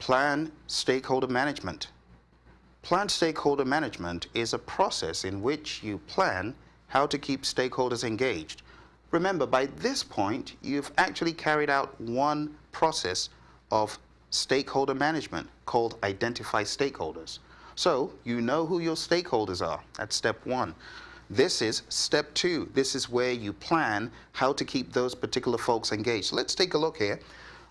Plan stakeholder management. Planned stakeholder management is a process in which you plan how to keep stakeholders engaged. Remember, by this point, you've actually carried out one process of stakeholder management called Identify Stakeholders. So you know who your stakeholders are. That's step one. This is step two. This is where you plan how to keep those particular folks engaged. So let's take a look here.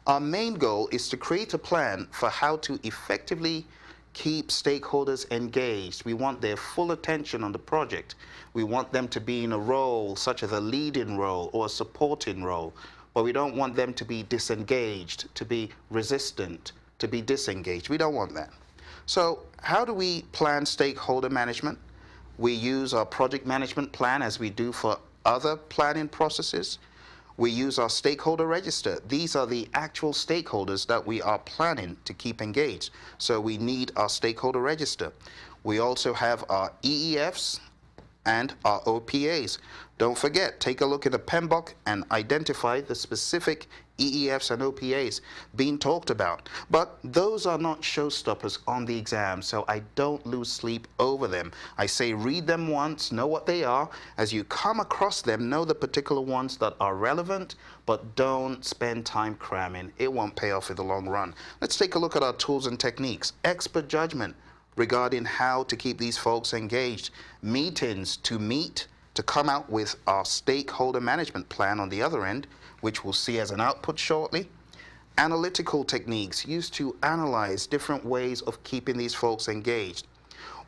Our main goal is to create a plan for how to effectively keep stakeholders engaged. We want their full attention on the project. We want them to be in a role such as a leading role or a supporting role, but we don't want them to be disengaged, to be resistant, to be disengaged. We don't want that. So how do we plan stakeholder management? We use our project management plan as we do for other planning processes. We use our stakeholder register. These are the actual stakeholders that we are planning to keep engaged. So we need our stakeholder register. We also have our EEFs and our OPAs. Don't forget, take a look at the PMBOK and identify the specific EEFs and OPAs being talked about. But those are not showstoppers on the exam, so I don't lose sleep over them. I say read them once, know what they are. As you come across them, know the particular ones that are relevant, but don't spend time cramming. It won't pay off in the long run. Let's take a look at our tools and techniques. Expert judgment regarding how to keep these folks engaged. Meetings to meet, to come out with our stakeholder management plan on the other end, which we'll see as an output shortly. Analytical techniques used to analyze different ways of keeping these folks engaged.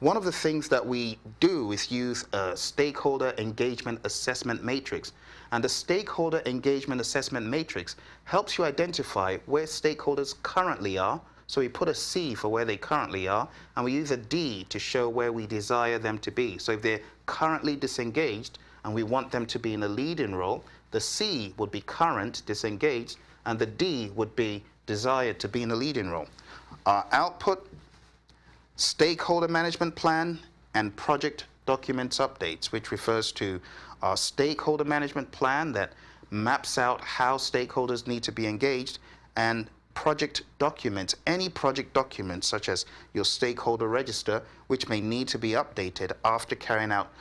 One of the things that we do is use a stakeholder engagement assessment matrix. And the stakeholder engagement assessment matrix helps you identify where stakeholders currently are. So we put a C for where they currently are, and we use a D to show where we desire them to be. So if they're currently disengaged and we want them to be in a leading role, the C would be current, disengaged, and the D would be desired to be in a leading role. Our output, stakeholder management plan, and project documents updates, which refers to our stakeholder management plan that maps out how stakeholders need to be engaged, and project documents, any project documents such as your stakeholder register, which may need to be updated after carrying out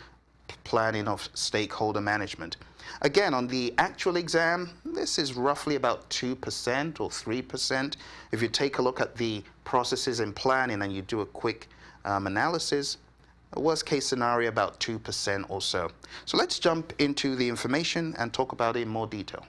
planning of stakeholder management. Again, on the actual exam, this is roughly about 2% or 3%. If you take a look at the processes in planning and you do a quick analysis, a worst case scenario about 2% or so. So let's jump into the information and talk about it in more detail.